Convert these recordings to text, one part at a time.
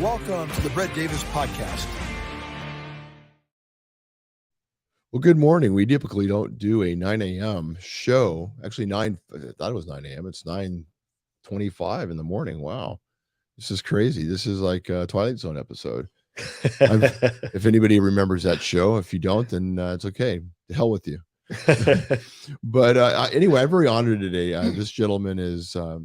Welcome to the Brett Davis Podcast. Well, good morning. We typically don't do a 9 a.m. show. Actually, I thought it was 9 a.m. It's 9:25 in the morning. Wow. This is crazy. This is like a Twilight Zone episode. If anybody remembers that show, if you don't, then it's okay. The hell with you. But anyway, I'm very honored today. This gentleman is, I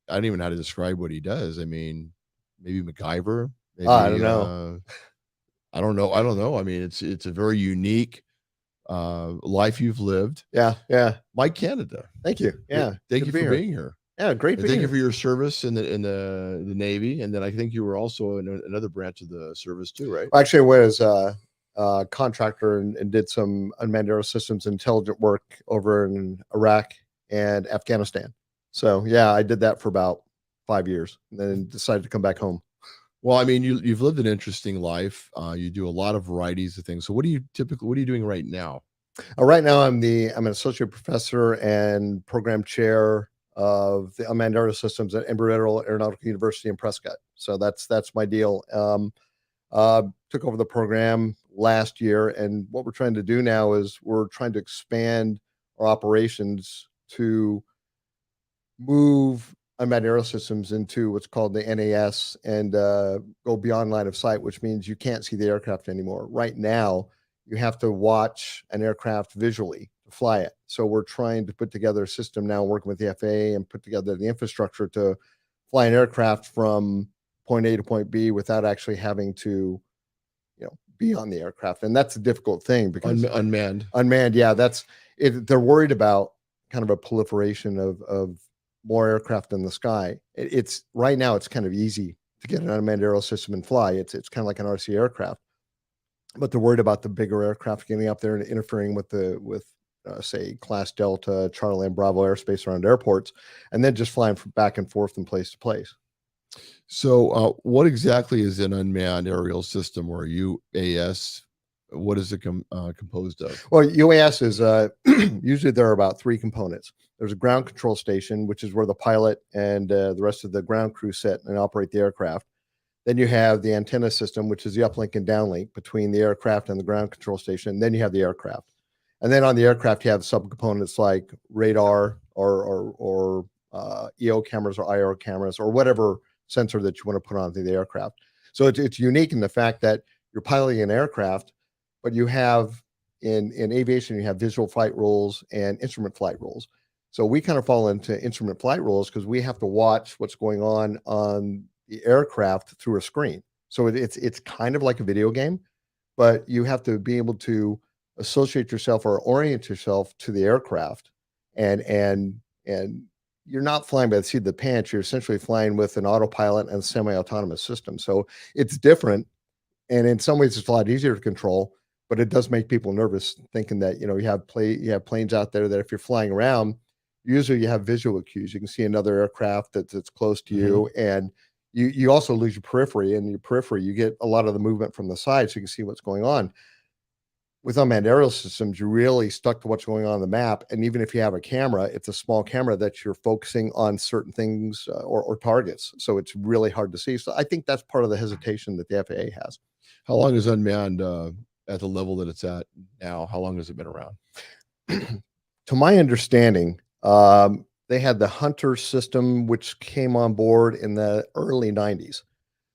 don't even know how to describe what he does. I mean, maybe MacGyver. Maybe, I don't know. I don't know. I mean, it's a very unique life you've lived. Yeah. Mike Canada. Thank you. Yeah. Thank you for being here. Yeah, great. Thank you for your service in the Navy, and then I think you were also in another branch of the service too, right? Actually, I was a contractor and did some unmanned aero systems intelligent work over in Iraq and Afghanistan. So yeah, I did that for about 5 years, and then decided to come back home. Well, I mean, you've lived an interesting life. You do a lot of varieties of things. So what are you doing right now? Right now, I'm an associate professor and program chair of the unmanned aero systems at Embry-Riddle Aeronautical University in Prescott. So that's my deal. Took over the program last year, and what we're trying to do now is we're trying to expand our operations to move unmanned aero systems into what's called the NAS and go beyond line of sight, which means you can't see the aircraft anymore. Right now, you have to watch an aircraft visually to fly it. So we're trying to put together a system now, working with the FAA, and put together the infrastructure to fly an aircraft from point A to point B without actually having to, be on the aircraft. And that's a difficult thing because unmanned, yeah, that's it. They're worried about kind of a proliferation of more aircraft in the sky. It's right now, it's kind of easy to get an unmanned aero system and fly. It's kind of like an RC aircraft, but they're worried about the bigger aircraft getting up there and interfering with say Class Delta, Charlie and Bravo airspace around airports, and then just flying from back and forth from place to place. So what exactly is an unmanned aerial system, or UAS? What is it composed of? Well, UAS is usually there are about three components. There's a ground control station, which is where the pilot and the rest of the ground crew sit and operate the aircraft. Then you have the antenna system, which is the uplink and downlink between the aircraft and the ground control station. Then you have the aircraft. And then on the aircraft, you have subcomponents like radar or EO cameras or IR cameras or whatever sensor that you want to put onto the aircraft. So it's unique in the fact that you're piloting an aircraft, but you have in aviation, you have visual flight rules and instrument flight rules. So we kind of fall into instrument flight rules because we have to watch what's going on the aircraft through a screen. So it's kind of like a video game, but you have to be able to associate yourself or orient yourself to the aircraft, and you're not flying by the seat of the pants. You're essentially flying with an autopilot and semi-autonomous system. So it's different, and in some ways it's a lot easier to control, but it does make people nervous thinking that you have planes out there that if you're flying around, usually you have visual cues. You can see another aircraft that's close to you, and you also lose your periphery. And your periphery, you get a lot of the movement from the side, so you can see what's going on. With unmanned aerial systems, you're really stuck to what's going on the map. And even if you have a camera, it's a small camera that you're focusing on certain things or targets. So it's really hard to see. So I think that's part of the hesitation that the FAA has. How long is unmanned at the level that it's at now? How long has it been around? To my understanding, they had the Hunter system, which came on board in the early 90s.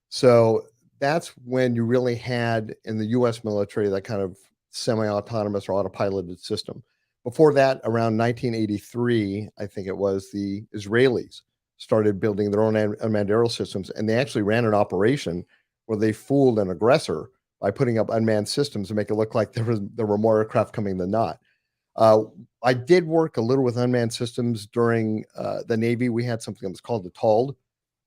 So that's when you really had in the U.S. military that kind of semi-autonomous or autopiloted system. Before that, around 1983, I think it was, the Israelis started building their own unmanned aerial systems, and they actually ran an operation where they fooled an aggressor by putting up unmanned systems to make it look like there were more aircraft coming than not. I did work a little with unmanned systems during the Navy. We had something that was called the TALD,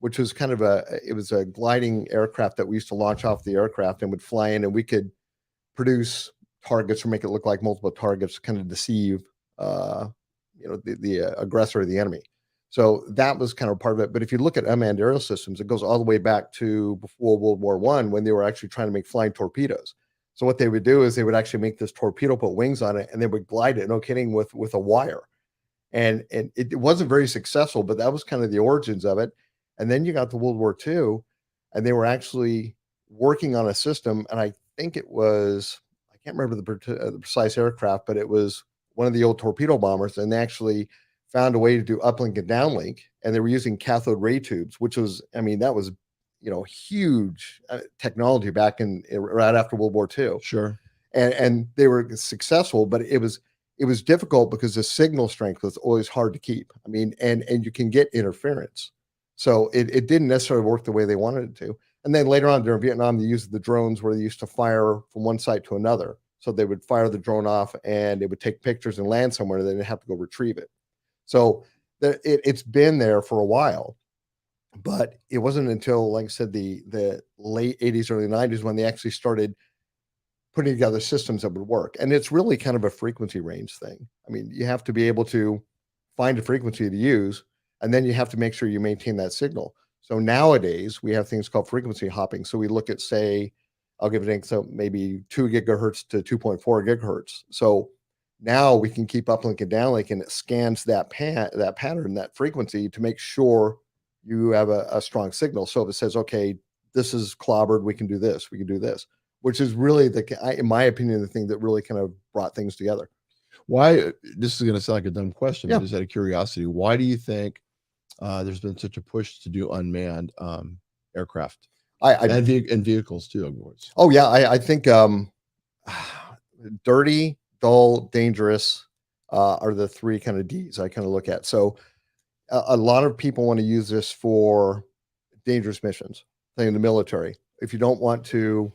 which was kind of a gliding aircraft that we used to launch off the aircraft and would fly in, and we could produce targets or make it look like multiple targets, kind of deceive the aggressor or the enemy. So that was kind of part of it. But if you look at unmanned aerial systems, it goes all the way back to before World War I, when they were actually trying to make flying torpedoes. So what they would do is they would actually make this torpedo, put wings on it, and they would glide it, no kidding, with a wire. And it wasn't very successful, but that was kind of the origins of it. And then you got to World War II, and they were actually working on a system. And I think it was, I can't remember the precise aircraft, but it was one of the old torpedo bombers. And they actually found a way to do uplink and downlink. And they were using cathode ray tubes, which was, I mean, that was, huge technology back in right after World War II. Sure. And they were successful, but it was difficult because the signal strength was always hard to keep. I mean, and you can get interference. So it didn't necessarily work the way they wanted it to. And then later on during Vietnam, they used the drones where they used to fire from one site to another. So they would fire the drone off and it would take pictures and land somewhere, and then they'd have to go retrieve it. So it's been there for a while, but it wasn't until, like I said, the late 80s, early 90s when they actually started putting together systems that would work. And it's really kind of a frequency range thing. I mean, you have to be able to find a frequency to use, and then you have to make sure you maintain that signal. So nowadays we have things called frequency hopping. So we look at, say, I'll give it an example, maybe 2 gigahertz to 2.4 gigahertz. So now we can keep uplink and downlink, and it scans that pattern, that frequency, to make sure you have a strong signal. So if it says, okay, this is clobbered, we can do this, which is really in my opinion, the thing that really kind of brought things together. Why, this is going to sound like a dumb question, Yeah. but just out of curiosity, why do you think there's been such a push to do unmanned aircraft and vehicles too, of course? Oh yeah, I think dirty, dull, dangerous are the 3 kind of D's I kind of look at. So a lot of people want to use this for dangerous missions, say in the military. If you don't want to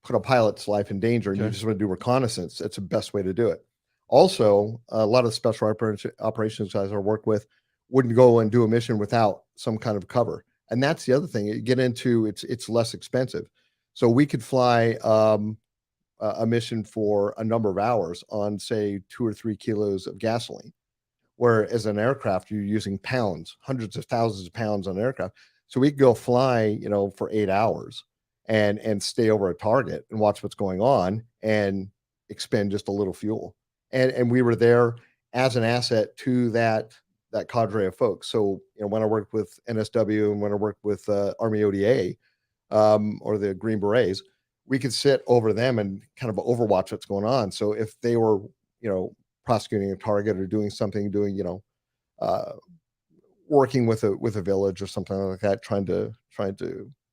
put a pilot's life in danger and you just want to do reconnaissance, that's the best way to do it. Also, a lot of the special operations guys I work with wouldn't go and do a mission without some kind of cover. And that's the other thing. You get into, it's less expensive. So we could fly a mission for a number of hours on, say, 2 or 3 kilos of gasoline, where as an aircraft, you're using pounds, hundreds of thousands of pounds on aircraft. So we could go fly, for 8 hours and stay over a target and watch what's going on and expend just a little fuel. And we were there as an asset to that cadre of folks. So, when I worked with NSW and when I worked with Army ODA or the Green Berets, we could sit over them and kind of overwatch what's going on. So if they were, prosecuting a target or doing something, working with a village or something like that, trying to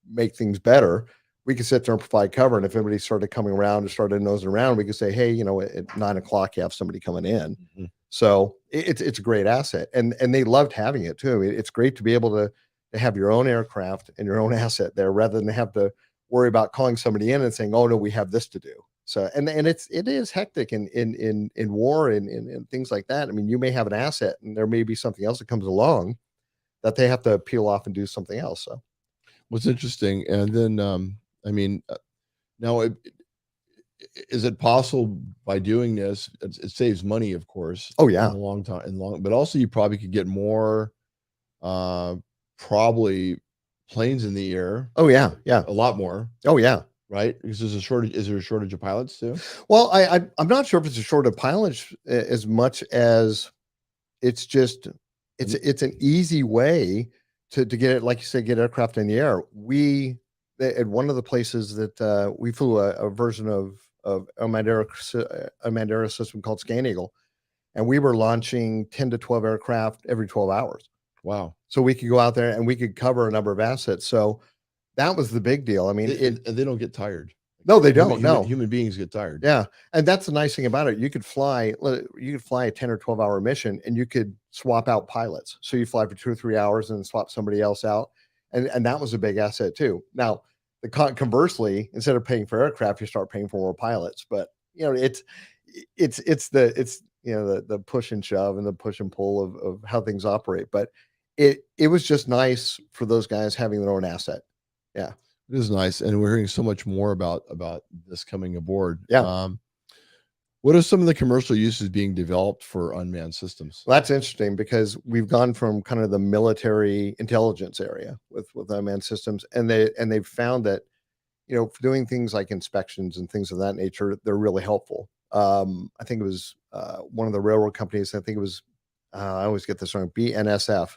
make things better, we could sit there and provide cover. And if anybody started coming around and started nosing around, we could say, hey, at 9 o'clock, you have somebody coming in. Mm-hmm. So it's a great asset. And they loved having it too. I mean, it's great to be able to have your own aircraft and your own asset there, rather than have to worry about calling somebody in and saying, oh no, we have this to do. So, and it is hectic in war and things like that. I mean, you may have an asset and there may be something else that comes along that they have to peel off and do something else. So what's interesting. And then, now is it possible by doing this, it saves money, of course. Oh yeah. In a long time but also you probably could get more, probably planes in the air. Oh yeah. Yeah. A lot more. Oh yeah. Right? Because there's a shortage. Is there a shortage of pilots too? Well, I'm not sure if it's a shortage of pilots as much as it's just, it's an easy way to get it, like you said, get aircraft in the air. At one of the places that we flew a version of Unmanned aero system called Scan Eagle, and we were launching 10 to 12 aircraft every 12 hours. Wow. So we could go out there and we could cover a number of assets. So that was the big deal. I mean, they don't get tired. No, they don't. No, human beings get tired. Yeah, and that's the nice thing about it. You could fly a 10 or 12 hour mission, and you could swap out pilots. So you fly for 2 or 3 hours and then swap somebody else out, and that was a big asset too. Now, conversely, instead of paying for aircraft, you start paying for more pilots. But it's the push and shove and the push and pull of how things operate. But it was just nice for those guys having their own asset. Yeah, it is nice, and we're hearing so much more about this coming aboard. Yeah. What are some of the commercial uses being developed for unmanned systems? Well, that's interesting because we've gone from kind of the military intelligence area with unmanned systems, and they've found that for doing things like inspections and things of that nature, they're really helpful. I think it was one of the railroad companies. I think it was I always get this wrong. BNSF,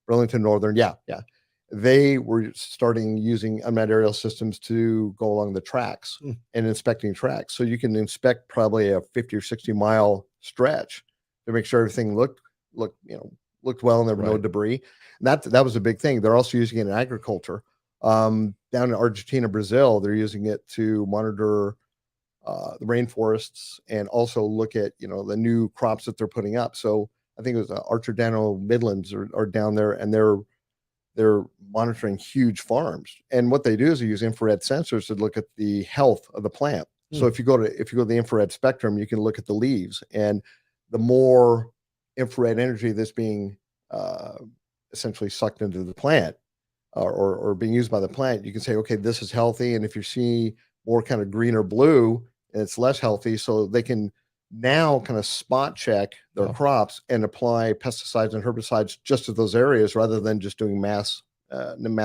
Burlington Northern. Yeah. they were starting using unmanned aerial systems to go along the tracks and inspecting tracks. So you can inspect probably a 50 or 60-mile stretch to make sure everything looked well and there were no Right. debris. And that was a big thing. They're also using it in agriculture. Down in Argentina, Brazil, they're using it to monitor the rainforests and also look at the new crops that they're putting up. So I think it was Archerdano Midlands are down there, and they're monitoring huge farms. And what they do is they use infrared sensors to look at the health of the plant. So if you go to the infrared spectrum, you can look at the leaves, and the more infrared energy that's being essentially sucked into the plant or being used by the plant, you can say, okay, this is healthy. And if you see more kind of green or blue, and it's less healthy, so they can now kind of spot check their crops and apply pesticides and herbicides just to those areas rather than just doing mass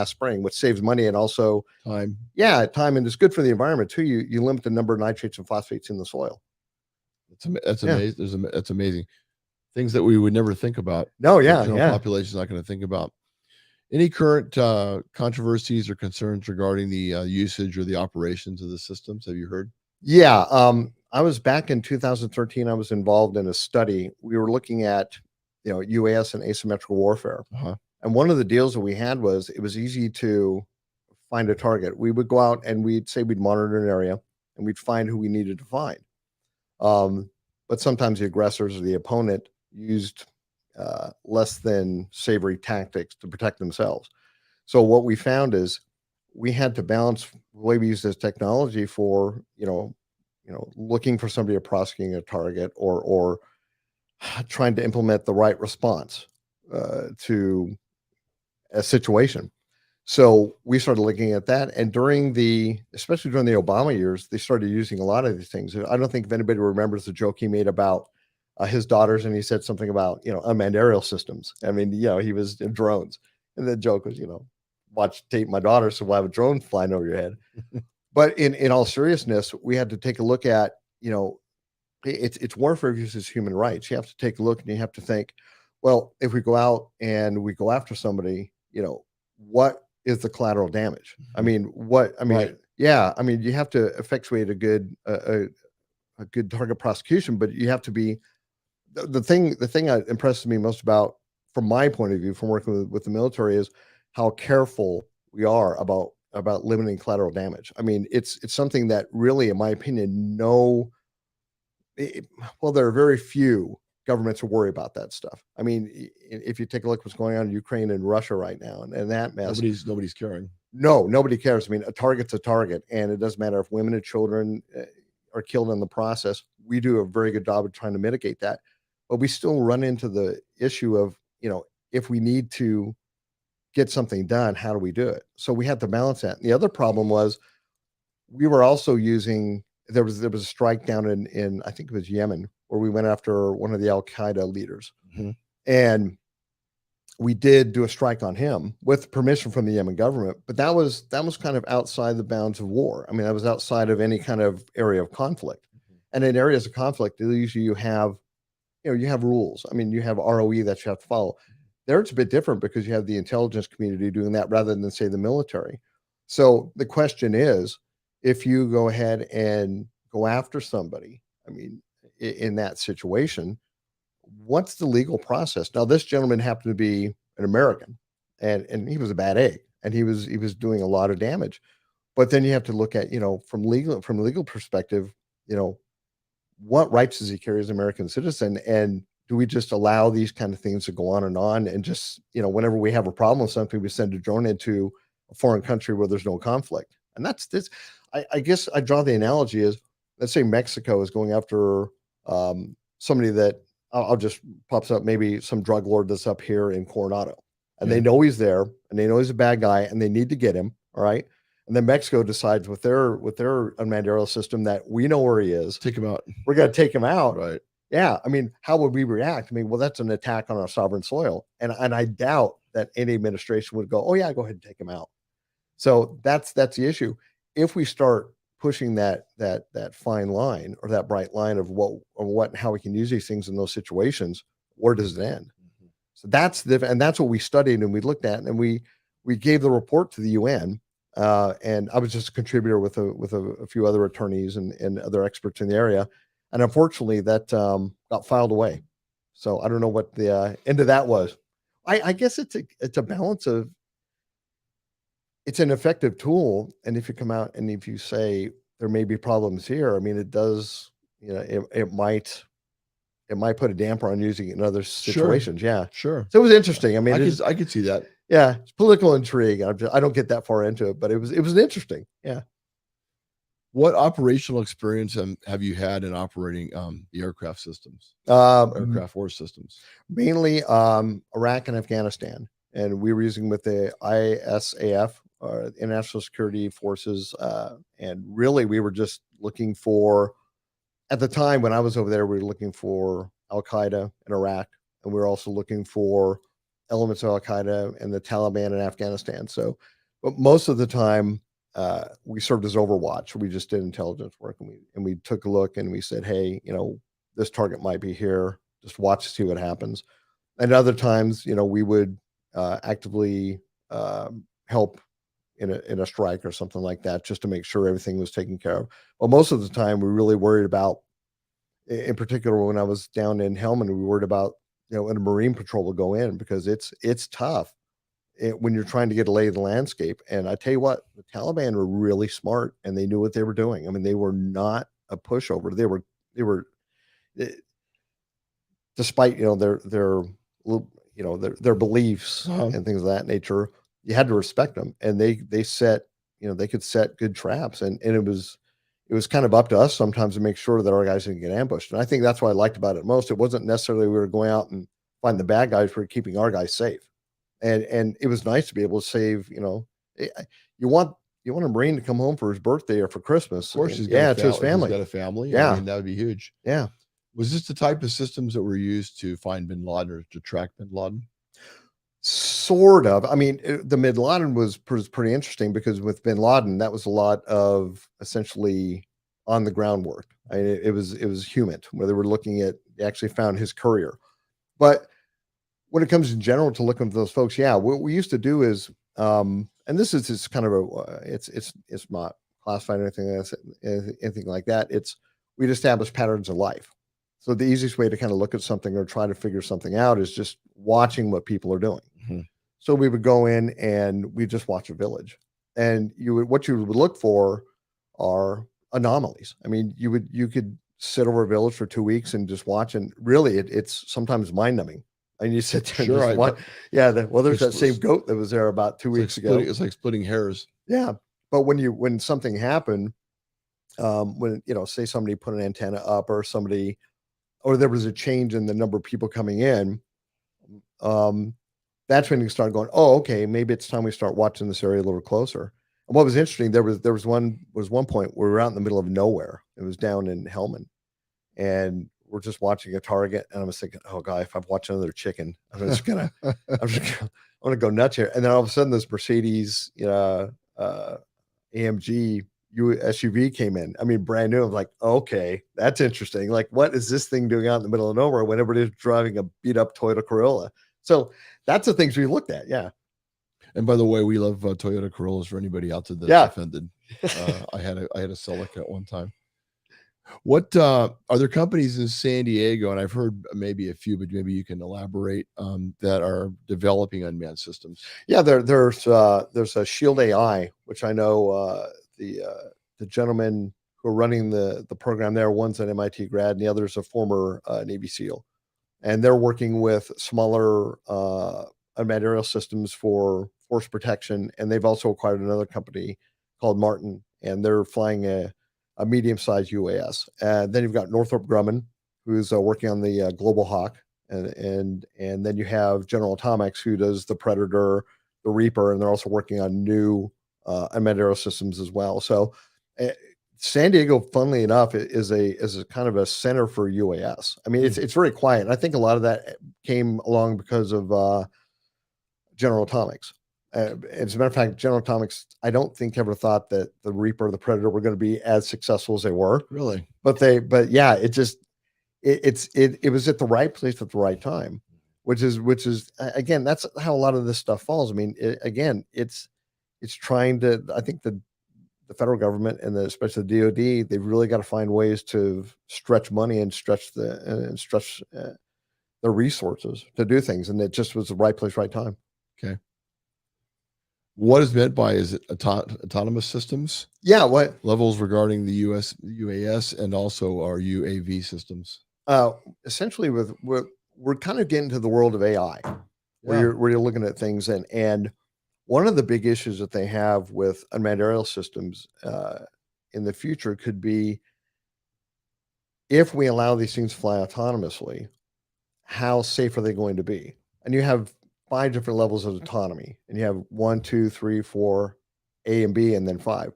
spraying, which saves money and also Time. time, and it's good for the environment too. You limit the number of nitrates and phosphates in the soil. That's amazing. That's amazing. Things that we would never think about. No, The yeah, general yeah. population is not going to think about. Any current controversies or concerns regarding the usage or the operations of the systems? Have you heard? Yeah, I was back in 2013. I was involved in a study. We were looking at, UAS and asymmetrical warfare. And one of the deals that we had was it was easy to find a target. We would go out and we'd monitor an area and we'd find who we needed to find. But sometimes the aggressors or the opponent used less than savory tactics to protect themselves. So what we found is we had to balance the way we use this technology for, looking for somebody or prosecuting a target or trying to implement the right response to a situation. So we started looking at that. And especially during the Obama years, they started using a lot of these things. I don't think if anybody remembers the joke he made about his daughters, and he said something about, unmanned aerial systems. I mean, he was in drones. And the joke was, watch tape my daughter, so we'll have a drone flying over your head. But in all seriousness, we had to take a look at, it's warfare versus human rights. You have to take a look and you have to think, well, if we go out and we go after somebody, what is the collateral damage? Right. Yeah, I mean, you have to effectuate a good target prosecution, but you have to be the thing that impresses me most about, from my point of view, from working with the military, is how careful we are about limiting collateral damage. I mean, it's something that really, in my opinion, there are very few governments who worry about that stuff. I mean, if you take a look at what's going on in Ukraine and Russia right now and that mess, Nobody's caring. No, nobody cares. I mean, a target's a target, and it doesn't matter if women and children are killed in the process. We do a very good job of trying to mitigate that, but we still run into the issue of, if we need to get something done, how do we do it? So we had to balance that. And the other problem was we were also using, there was a strike down in I think it was Yemen, where we went after one of the Al-Qaeda leaders. And we did do a strike on him with permission from the Yemen government, but that was kind of outside the bounds of war. I mean, that was outside of any kind of area of conflict. And in areas of conflict, usually you have rules. I mean, you have ROE that you have to follow. There it's a bit different because you have the intelligence community doing that rather than, say, the military. So the question is, if you go ahead and go after somebody, I mean, in that situation, what's the legal process? Now, this gentleman happened to be an American, and he was a bad egg, and he was doing a lot of damage. But then you have to look at, from a legal perspective, what rights does he carry as an American citizen? And do we just allow these kind of things to go on and just, whenever we have a problem with something, we send a drone into a foreign country where there's no conflict? And that's this. I guess I draw the analogy is, let's say Mexico is going after somebody that I'll just pops up, maybe some drug lord that's up here in Coronado, and they know he's there, and they know he's a bad guy, and they need to get him. All right. And then Mexico decides with their unmanned aerial system that we know where he is. Take him out. We're going to take him out. Right. Yeah. I mean, how would we react? I mean, well, that's an attack on our sovereign soil. And I doubt that any administration would go, oh yeah, go ahead and take him out. So that's the issue. If we start pushing that fine line or that bright line of what and how we can use these things in those situations, where does it end? So that's what we studied and we looked at, and we we gave the report to the UN, and I was just a contributor with a few other attorneys and other experts in the area, and unfortunately that got filed away. So I don't know what the end of that was. I guess it's a balance of, it's an effective tool, and if you come out and if you say there may be problems here, I mean, it does, it might put a damper on using it in other situations. Yeah, Sure. so it was interesting. I mean, I could see that. yeah, it's political intrigue. I don't get that far into it, but it was interesting. Yeah. What operational experience have you had in operating the aircraft systems, Um, aircraft war systems? Mainly Iraq and Afghanistan, and we were using with the ISAF, International Security Forces, and really we were just looking for, at the time when I was over there, we were looking for Al Qaeda in Iraq, and we were also looking for elements of Al Qaeda and the Taliban in Afghanistan. So, but most of the time, we served as Overwatch. We just did intelligence work, and we took a look and we said, hey, this target might be here. Just watch to see what happens. And other times, we would actively help in a strike or something like that, just to make sure everything was taken care of. But most of the time, we really worried about, in particular, when I was down in Helmand, we worried about, when a Marine patrol will go in, because it's tough when you're trying to get a lay of the landscape. And I tell you what, the Taliban were really smart, and they knew what they were doing. I mean, they were not a pushover. They were, despite their beliefs and things of that nature, you had to respect them, and they set, they could set good traps, and it was kind of up to us sometimes to make sure that our guys didn't get ambushed. And I think that's what I liked about it most. It wasn't necessarily we were going out and find the bad guys, we were keeping our guys safe, and it was nice to be able to save. You want a Marine to come home for his birthday or for Christmas, of course, to his family. He's got a family. Yeah, I mean, that would be huge. Yeah. Was this the type of systems that were used to find bin Laden or to track bin Laden? Sort of. I mean, the bin Laden was pretty interesting, because with bin Laden, that was a lot of essentially on the ground work. I mean, it was human, where they were looking at, they actually found his courier. But when it comes in general to looking for those folks, yeah, what we used to do is, and this is kind of it's not classified or anything like that. We'd establish patterns of life. So the easiest way to kind of look at something or try to figure something out is just watching what people are doing. Mm-hmm. So we would go in and we just watch a village, and what you would look for are anomalies. I mean, you could sit over a village for 2 weeks and just watch, and really it's sometimes mind numbing. And you sit there and just watch. Yeah. There's that same goat that was there about 2 weeks ago. It's like splitting hairs. Yeah. But when something happened, when, say somebody put an antenna up, or there was a change in the number of people coming in, that's when you start going, oh, okay, maybe it's time we start watching this area a little closer. And what was interesting, there was one point where we were out in the middle of nowhere. It was down in Helmand, and we're just watching a target, and I was thinking, oh God, if I watch another chicken, I'm gonna go nuts here. And then all of a sudden, this Mercedes, AMG SUV came in. I mean, brand new. I'm like, okay, that's interesting. Like, what is this thing doing out in the middle of nowhere when everybody's driving a beat up Toyota Corolla? So that's the things we looked at. Yeah. And by the way, we love Toyota Corollas for anybody out there that's offended. I had a Celica at one time. What are there companies in San Diego, and I've heard maybe a few, but maybe you can elaborate, that are developing unmanned systems? Yeah, there's a Shield AI, which I know the gentlemen who are running the program there. One's an MIT grad, and the other's a former Navy SEAL, and they're working with smaller unmanned aerial systems for force protection. And they've also acquired another company called Martin, and they're flying a medium-sized UAS. And then you've got Northrop Grumman, who's working on the Global Hawk, and then you have General Atomics, who does the Predator, the Reaper, and they're also working on new unmanned aerial systems as well. So San Diego, funnily enough, is a kind of a center for UAS. I mean, it's very quiet. I think a lot of that came along because of General Atomics. As a matter of fact, General Atomics, I don't think ever thought that the Reaper or the Predator were going to be as successful as they were. Really? But yeah, it was at the right place at the right time. which is again, that's how a lot of this stuff falls. I mean, again, it's trying to. I think the federal government and especially the DoD, they've really got to find ways to stretch money and stretch the resources to do things, and it just was the right place, right time. Okay. What is meant by is it autonomous systems? Yeah. What levels regarding the UAS and also our UAV systems? Essentially, we're kind of getting to the world of AI, where you're looking at things, and one of the big issues that they have with unmanned aerial systems in the future could be, if we allow these things to fly autonomously, how safe are they going to be? And you have 5 different levels of autonomy, and you have 1, 2, 3, 4, A and B, and then 5. And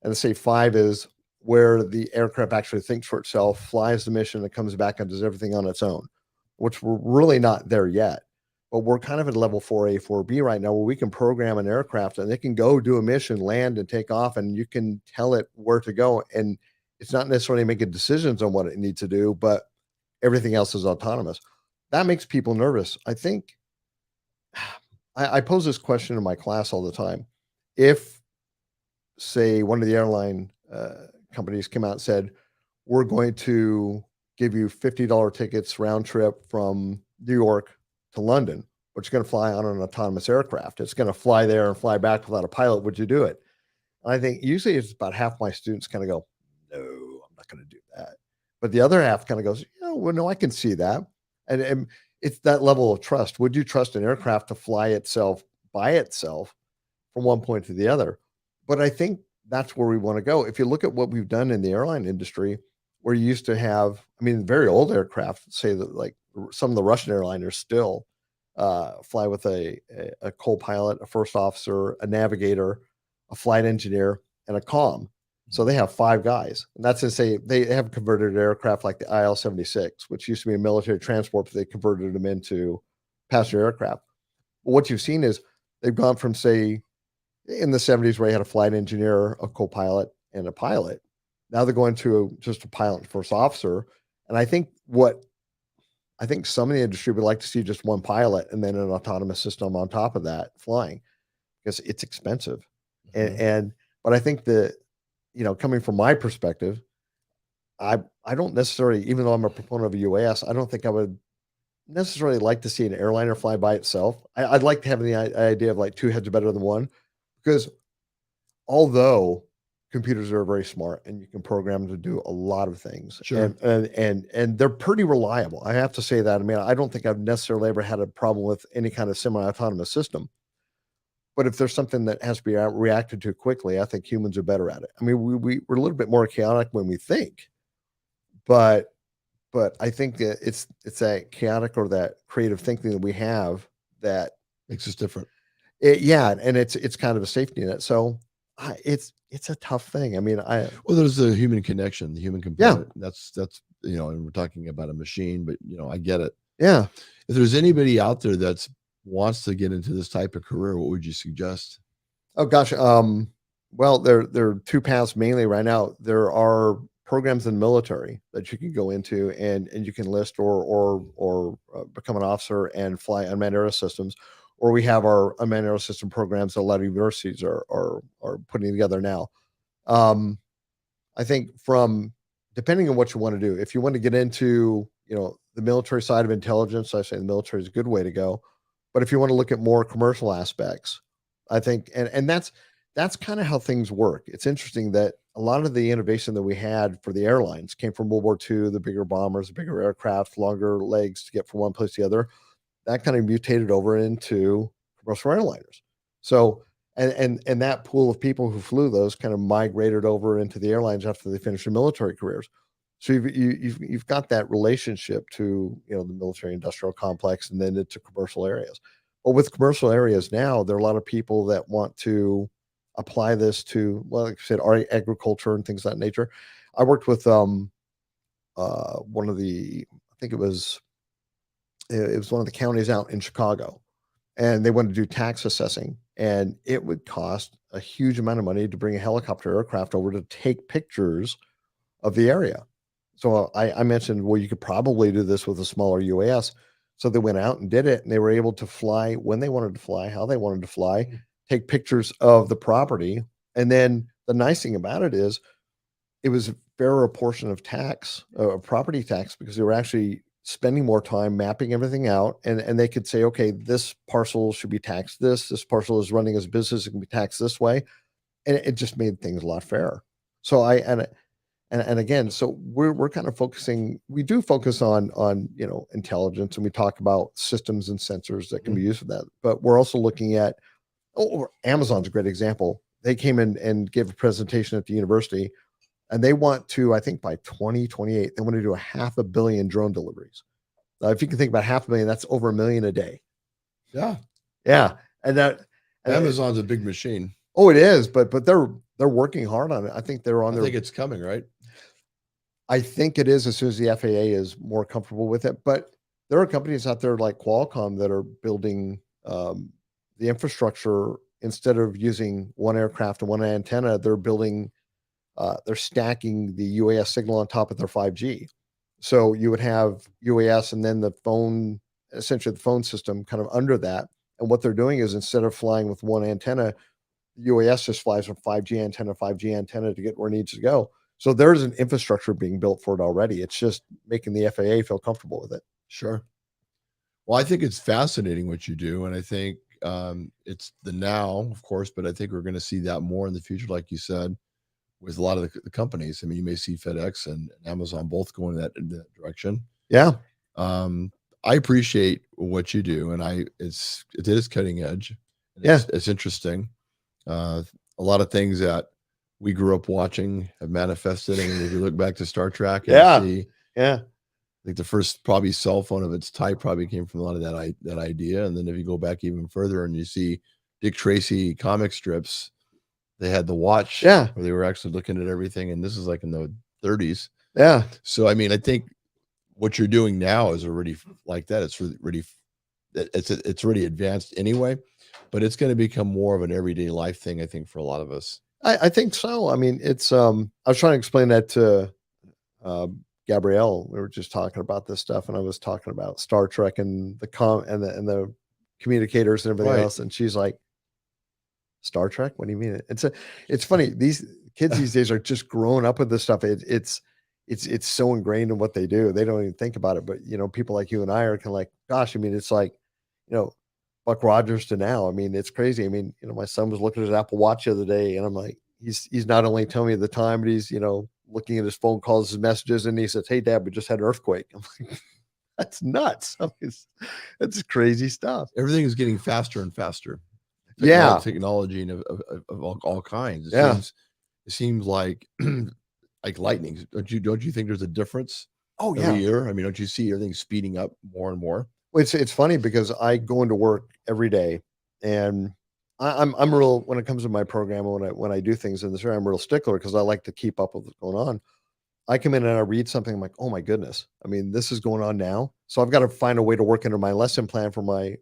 let's say 5 is where the aircraft actually thinks for itself, flies the mission, and comes back and does everything on its own, which we're really not there yet. But we're kind of at level 4A, 4B right now, where we can program an aircraft and it can go do a mission, land and take off, and you can tell it where to go. And it's not necessarily making decisions on what it needs to do, but everything else is autonomous. That makes people nervous. I think I pose this question in my class all the time. If, say, one of the airline companies came out and said, we're going to give you $50 tickets round trip from New York to London, but you're going to fly on an autonomous aircraft. It's going to fly there and fly back without a pilot. Would you do it? And I think usually it's about half my students kind of go, no, I'm not going to do that. But the other half kind of goes, well, no, I can see that. And it's that level of trust. Would you trust an aircraft to fly itself by itself from one point to the other? But I think that's where we want to go. If you look at what we've done in the airline industry, where you used to have, I mean, very old aircraft, say that like some of the Russian airliners still fly with a co-pilot, a first officer, a navigator, a flight engineer, and a comm. So they have 5 guys. And that's to say they have converted aircraft like the IL-76, which used to be a military transport, but they converted them into passenger aircraft. But what you've seen is they've gone from, say, in the 70s where you had a flight engineer, a co-pilot, and a pilot. Now they're going to just a pilot and first officer. And I think some of the industry would like to see just one pilot and then an autonomous system on top of that flying, because it's expensive. Mm-hmm. But I think that, coming from my perspective, I don't necessarily, even though I'm a proponent of a UAS, I don't think I would necessarily like to see an airliner fly by itself. I'd like to have the idea of like 2 heads are better than 1, because although computers are very smart and you can program them to do a lot of things, sure, and they're pretty reliable. I have to say that. I mean, I don't think I've necessarily ever had a problem with any kind of semi-autonomous system. But if there's something that has to be reacted to quickly, I think humans are better at it. I mean, we're a little bit more chaotic when we think, but I think that it's that chaotic or that creative thinking that we have that makes us different. And it's kind of a safety net. So it's a tough thing. I mean, there's the human connection, the human component. Yeah. That's and we're talking about a machine, but I get it. Yeah. If there's anybody out there that's wants to get into this type of career, what would you suggest? Oh gosh. Well, there are 2 paths mainly right now. There are programs in the military that you can go into and you can list or become an officer and fly unmanned aerial systems. Or we have our unmanned aerial system programs that a lot of universities are putting together now. I think depending on what you want to do, if you want to get into, the military side of intelligence, I say the military is a good way to go. But if you want to look at more commercial aspects, I think, and that's kind of how things work. It's interesting that a lot of the innovation that we had for the airlines came from World War II, the bigger bombers, the bigger aircraft, longer legs to get from one place to the other. That kind of mutated over into commercial airliners. So, and that pool of people who flew those kind of migrated over into the airlines after they finished their military careers. So you've got that relationship to the military industrial complex and then into commercial areas. But with commercial areas now, there are a lot of people that want to apply this to, well, like I said, agriculture and things of that nature. I worked with one of the, I think it was one of the counties out in Chicago, and they wanted to do tax assessing, and it would cost a huge amount of money to bring a helicopter aircraft over to take pictures of the area. So I mentioned, well, you could probably do this with a smaller UAS. So they went out and did it, and they were able to fly when they wanted to fly, how they wanted to fly, take pictures of the property. And then the nice thing about it is it was a fairer portion of tax, property tax, because they were actually spending more time mapping everything out, and they could say, okay, this parcel should be taxed this parcel is running as a business, it can be taxed this way. And it just made things a lot fairer. So and again, so we're kind of focusing, we do focus on intelligence, and we talk about systems and sensors that can be used for that. But we're also looking at, Amazon's a great example. They came in and gave a presentation at the university, and they want to, I think by 2028, they want to do 500 million drone deliveries. If you can think about 500 million, that's over 1 million a day. Yeah. Yeah. And Amazon's a big machine. Oh, it is, but they're working hard on it. I think they're on I think it's coming, right? I think it is, as soon as the FAA is more comfortable with it. But there are companies out there like Qualcomm that are building the infrastructure. Instead of using one aircraft and one antenna, they're stacking the UAS signal on top of their 5G. So you would have UAS and then the phone, essentially the phone system kind of under that. And what they're doing is, instead of flying with one antenna, UAS just flies from 5G antenna to get where it needs to go. So there's an infrastructure being built for it already. It's just making the FAA feel comfortable with it. Sure. Well, I think it's fascinating what you do. And I think it's the now, of course, but I think we're going to see that more in the future, like you said, with a lot of the companies. I mean, you may see FedEx and Amazon both going in that direction. Yeah. I appreciate what you do, and it is cutting edge. It's interesting. A lot of things that we grew up watching have manifested. I mean, if you look back to Star Trek, and you see, I think the first probably cell phone of its type probably came from a lot of that idea. And then if you go back even further and you see Dick Tracy comic strips, they had the watch, where they were actually looking at everything. And this is like in the 30s. Yeah. So I mean, I think what you're doing now is already like that. It's really it's already advanced anyway, but it's going to become more of an everyday life thing, I think, for a lot of us. I think so. I mean, it's I was trying to explain that to Gabrielle. We were just talking about this stuff, and I was talking about Star Trek and the communicators and everything else, and she's like, Star Trek? What do you mean? It's funny. These kids these days are just growing up with this stuff. It's so ingrained in what they do. They don't even think about it. But people like you and I are kind of like, gosh, I mean, it's like, Buck Rogers to now. I mean, it's crazy. I mean, my son was looking at his Apple Watch the other day, and I'm like, he's not only telling me the time, but he's, looking at his phone calls, his messages, and he says, "Hey, Dad, we just had an earthquake." I'm like, that's nuts. I mean, it's crazy stuff. Everything is getting faster and faster. Technology and of all kinds. It seems like like lightning. Don't you think there's a difference? Oh, every year? I mean, don't you see everything speeding up more and more? Well, it's funny because I go into work every day, and I'm real when it comes to my program. When I do things in this area, I'm real stickler because I like to keep up with what's going on. I come in and I read something, I'm like, oh my goodness, I mean, this is going on now. So I've got to find a way to work into my lesson plan for my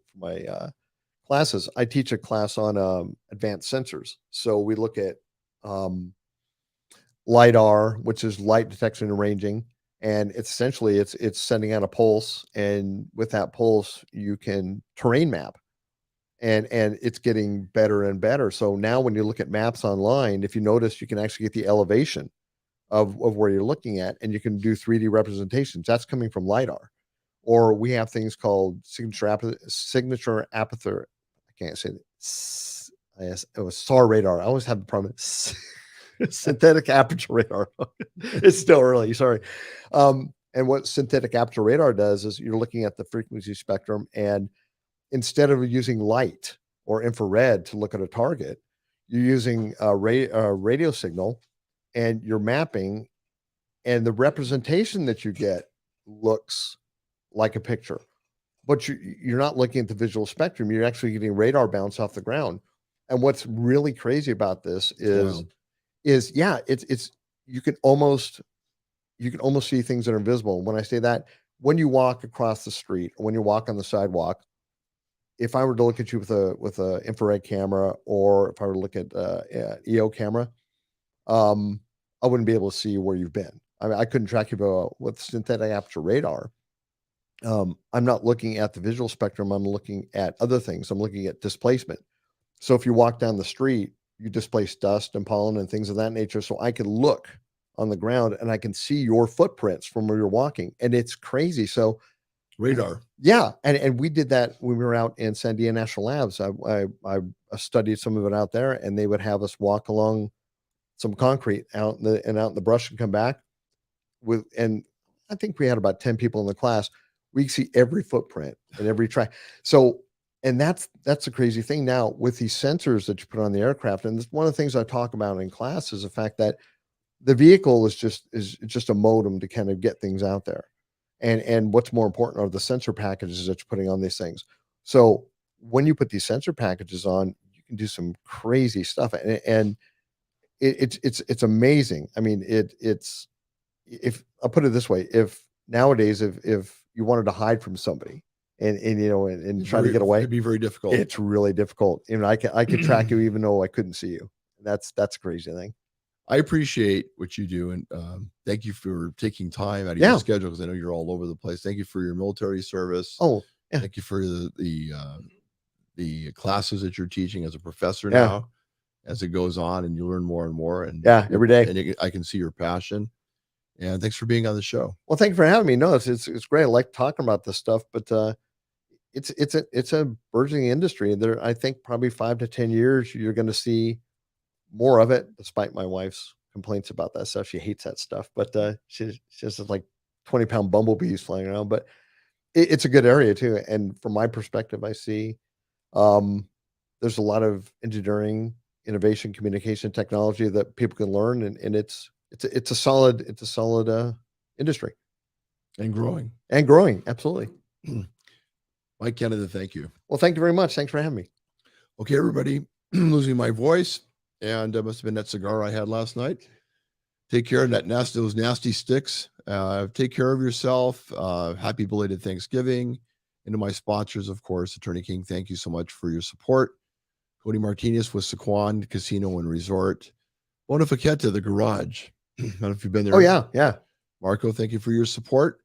classes. I teach a class on advanced sensors. So we look at LiDAR, which is light detection and ranging. And it's essentially it's sending out a pulse, and with that pulse, you can terrain map. And it's getting better and better. So now when you look at maps online, if you notice, you can actually get the elevation of where you're looking at, and you can do 3D representations. That's coming from LiDAR. Or we have things called signature aperture. I can't say it. It was SAR radar. I always have the problem. Synthetic aperture radar. It's still early. Sorry. And what synthetic aperture radar does is you're looking at the frequency spectrum, and instead of using light or infrared to look at a target, you're using a radio signal, and you're mapping, and the representation that you get looks like a picture, but you're not looking at the visual spectrum. You're actually getting radar bounce off the ground. And what's really crazy about this is you can almost see things that are invisible. When I say that, when you walk across the street, or when you walk on the sidewalk, if I were to look at you with a infrared camera, or if I were to look at EO camera, I wouldn't be able to see where you've been. I mean, I couldn't track you with synthetic aperture radar. I'm not looking at the visual spectrum. I'm looking at other things. I'm looking at displacement. So if you walk down the street, you displace dust and pollen and things of that nature. So I can look on the ground and I can see your footprints from where you're walking. And it's crazy. So Radar. yeah. And we did that when we were out in Sandia National Labs. I studied some of it out there, and they would have us walk along some concrete out in the brush and come back and I think we had about 10 people in the class. We see every footprint and every track. So, and that's the crazy thing now with these sensors that you put on the aircraft. And one of the things I talk about in class is the fact that the vehicle is just a modem to kind of get things out there. And what's more important are the sensor packages that you're putting on these things. So when you put these sensor packages on, you can do some crazy stuff. And it's amazing. I mean, it's, if I'll put it this way, if nowadays, if you wanted to hide from somebody and try to get away, it'd be very difficult. It's really difficult. I could track you even though I couldn't see you. That's a crazy thing. I appreciate what you do, and thank you for taking time out of your schedule, because I know you're all over the place. Thank you for your military service. Oh, yeah. Thank you for the classes that you're teaching as a professor now. As it goes on, and you learn more and more, and every day, and I can see your passion. And thanks for being on the show. Well, thank you for having me. No, it's great. I like talking about this stuff, but it's a burgeoning industry. There, I think probably 5 to 10 years, you're going to see more of it. Despite my wife's complaints about that stuff, she hates that stuff. But she has like 20-pound bumblebees flying around. But it's a good area too. And from my perspective, I see there's a lot of engineering, innovation, communication technology that people can learn, and it's a solid industry, and growing. Absolutely. Mike Kennedy, thank you. Well, thank you very much. Thanks for having me. Okay, everybody, losing my voice, and it must have been that cigar I had last night. Take care of those nasty sticks. Take care of yourself. Happy belated Thanksgiving. And to my sponsors, of course, Attorney King, thank you so much for your support. Cody Martinez with Sequan Casino and Resort. Bonificetta, the garage. I don't know if you've been there. Oh, yeah. Marco, thank you for your support.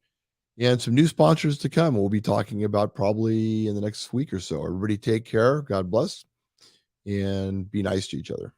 And some new sponsors to come. We'll be talking about probably in the next week or so. Everybody take care. God bless. And be nice to each other.